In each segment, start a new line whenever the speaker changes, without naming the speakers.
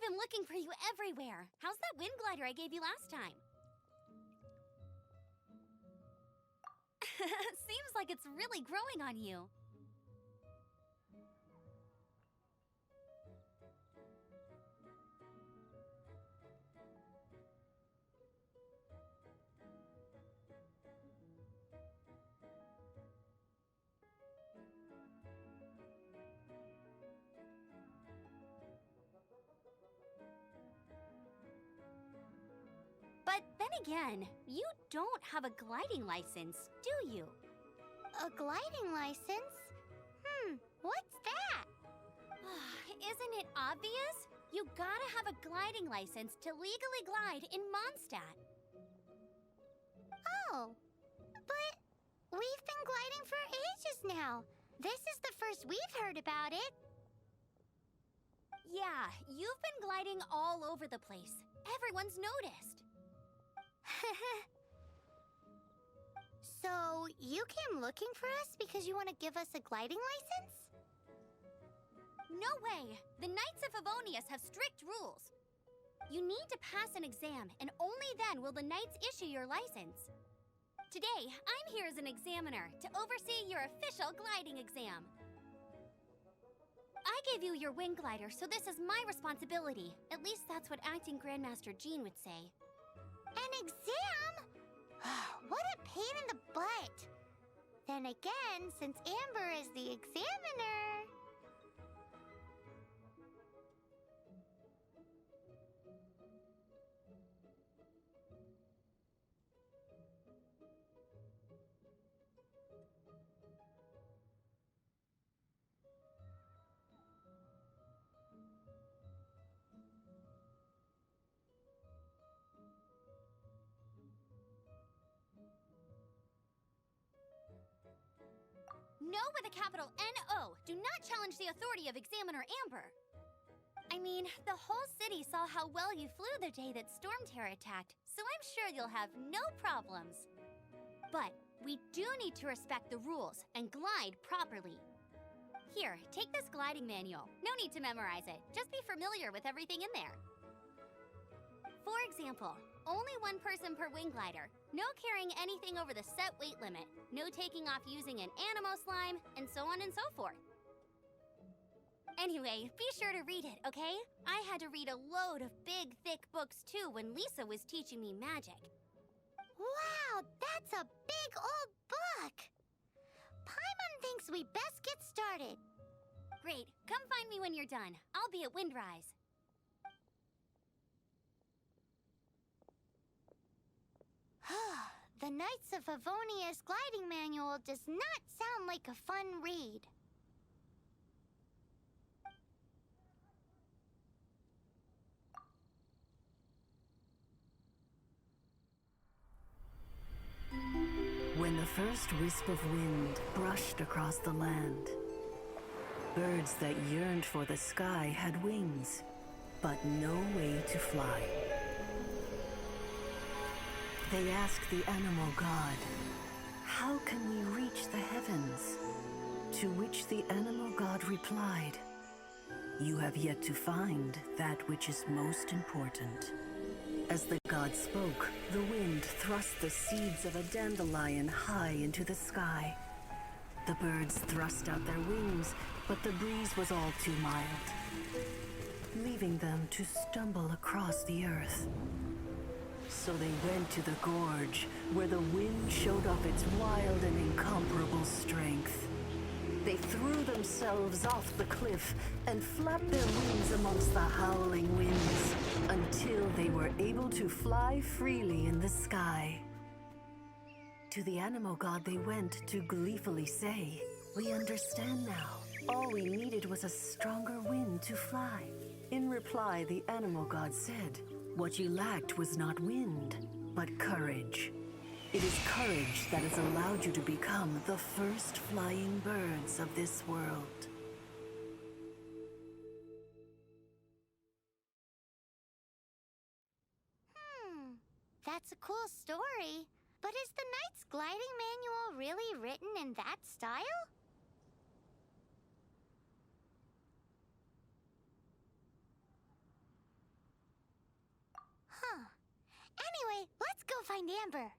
been looking for you everywhere. How's that wind glider I gave you last time? Seems like it's really growing on you. But then again, you don't have a gliding license, do you?
A gliding license? What's that?
Isn't it obvious? You gotta have a gliding license to legally glide in Mondstadt.
Oh, but we've been gliding for ages now. This is the first we've heard about it.
Yeah, you've been gliding all over the place. Everyone's noticed.
So, you came looking for us because you want to give us a gliding license?
No way! The Knights of Favonius have strict rules. You need to pass an exam, and only then will the Knights issue your license. Today, I'm here as an examiner to oversee your official gliding exam. I gave you your wing glider, so this is my responsibility. At least that's what Acting Grandmaster Jean would say.
An exam? What a pain in the butt. Then again, since Amber is the examiner...
No with a capital N-O. Do not challenge the authority of Examiner Amber. I mean, the whole city saw how well you flew the day that Storm Terror attacked, so I'm sure you'll have no problems. But we do need to respect the rules and glide properly. Here, take this gliding manual. No need to memorize it. Just be familiar with everything in there. For example, only one person per wing glider, no carrying anything over the set weight limit, no taking off using an animo slime, and so on and so forth. Anyway, be sure to read it, okay? I had to read a load of big, thick books too when Lisa was teaching me magic.
Wow, that's a big old book! Paimon thinks we best get started.
Great, come find me when you're done. I'll be at Windrise.
The Knights of Favonius gliding manual does not sound like a fun read.
When the first wisp of wind brushed across the land, birds that yearned for the sky had wings, but no way to fly. They asked the animal god, "How can we reach the heavens?" To which the animal god replied, "You have yet to find that which is most important." As the god spoke, the wind thrust the seeds of a dandelion high into the sky. The birds thrust out their wings, but the breeze was all too mild, leaving them to stumble across the earth. So they went to the gorge, where the wind showed off its wild and incomparable strength. They threw themselves off the cliff and flapped their wings amongst the howling winds until they were able to fly freely in the sky. To the animal god they went to gleefully say, "We understand now. All we needed was a stronger wind to fly." In reply, the animal god said, "What you lacked was not wind, but courage. It is courage that has allowed you to become the first flying birds of this world."
That's a cool story. But is the Knight's gliding manual really written in that style? find Amber.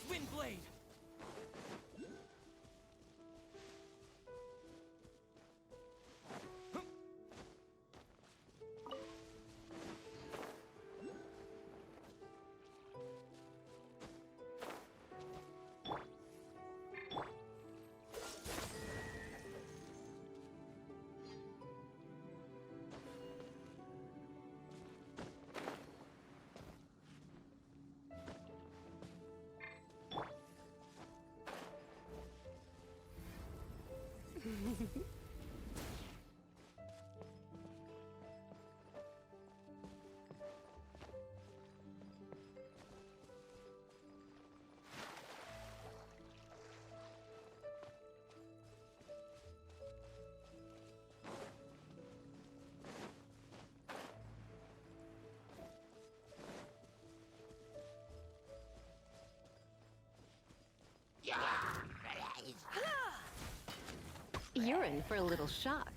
Windblade!
You're in for a little shock.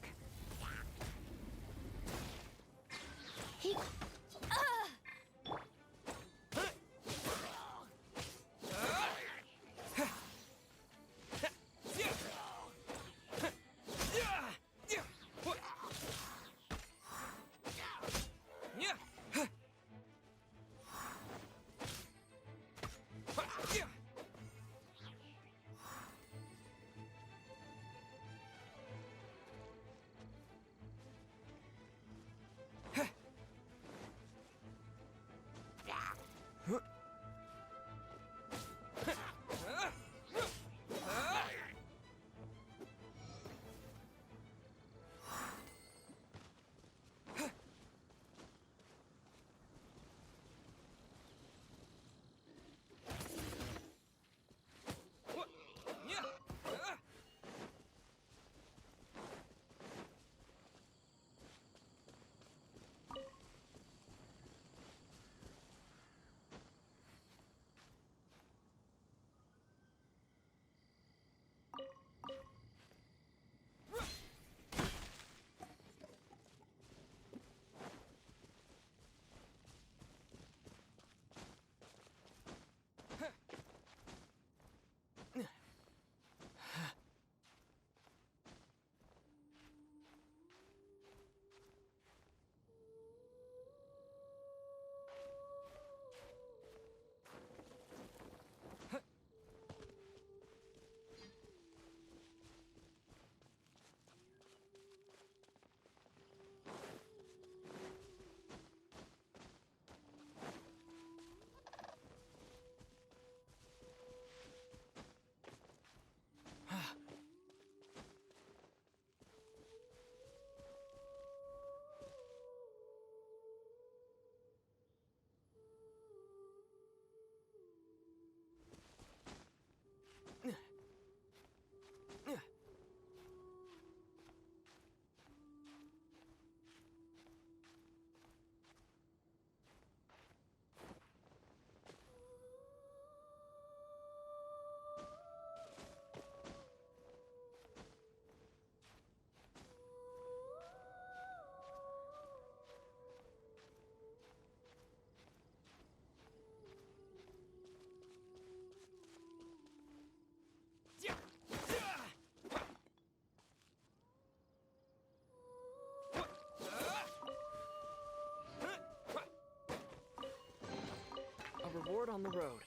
on the road.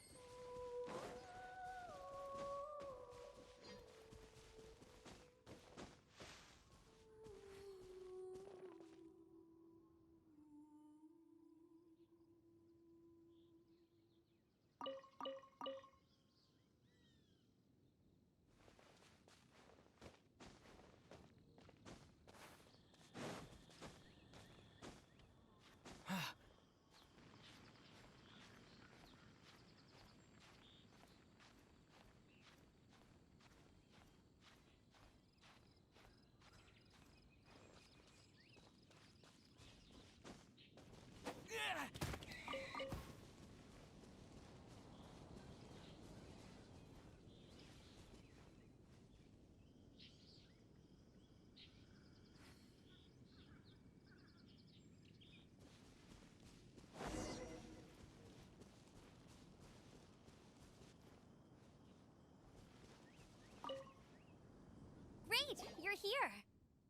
Great, you're here.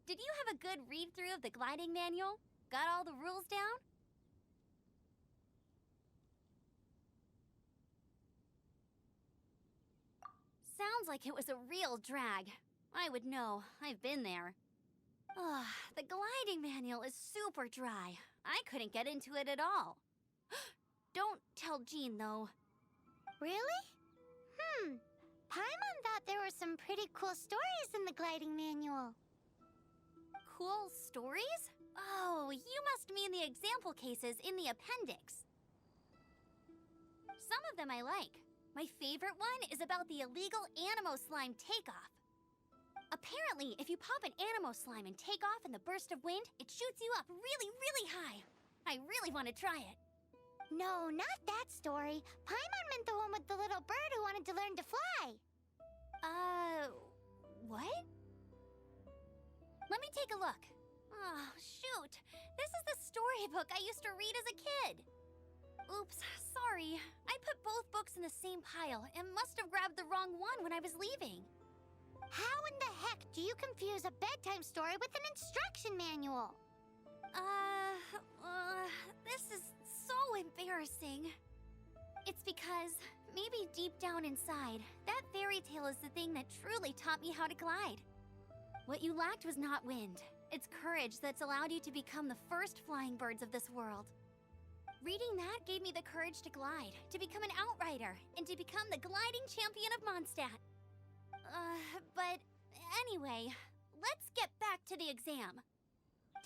Did you have a good read-through of the gliding manual? Got all the rules down? Sounds like it was a real drag. I would know. I've been there. Ugh, the gliding manual is super dry. I couldn't get into it at all. Don't tell Jean, though.
Really? Paimon thought there were some pretty cool stories in the gliding manual.
Cool stories? Oh, you must mean the example cases in the appendix. Some of them I like. My favorite one is about the illegal Animo Slime takeoff. Apparently, if you pop an Animo Slime and take off in the burst of wind, it shoots you up really, really high. I really want to try it.
No, not that story. Paimon meant the one with the little bird who wanted to learn to fly.
What? Let me take a look. Oh, shoot. This is the storybook I used to read as a kid. Oops, sorry. I put both books in the same pile and must have grabbed the wrong one when I was leaving.
How in the heck do you confuse a bedtime story with an instruction manual?
This is so embarrassing. It's because maybe deep down inside, that fairy tale is the thing that truly taught me how to glide. What you lacked was not wind. It's courage that's allowed you to become the first flying birds of this world. Reading that gave me the courage to glide, to become an outrider, and to become the gliding champion of Mondstadt. But anyway, let's get back to the exam.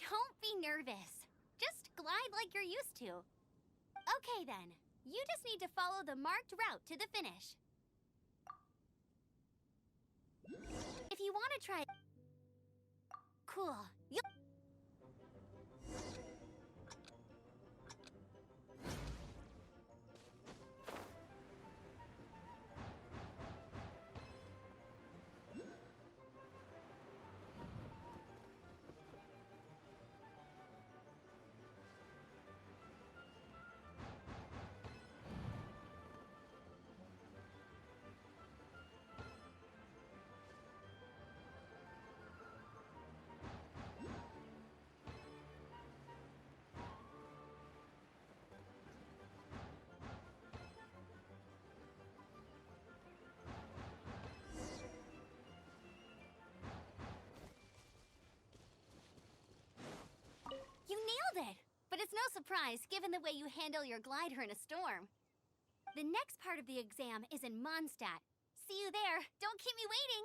Don't be nervous. Just glide like you're used to. Okay then, you just need to follow the marked route to the finish. If you want to try... Cool. You nailed it! But it's no surprise, given the way you handle your glider in a storm. The next part of the exam is in Mondstadt. See you there. Don't keep me waiting.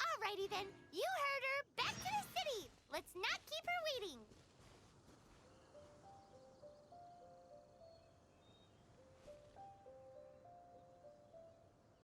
Alrighty then, you heard her. Back to the city. Let's not keep her waiting.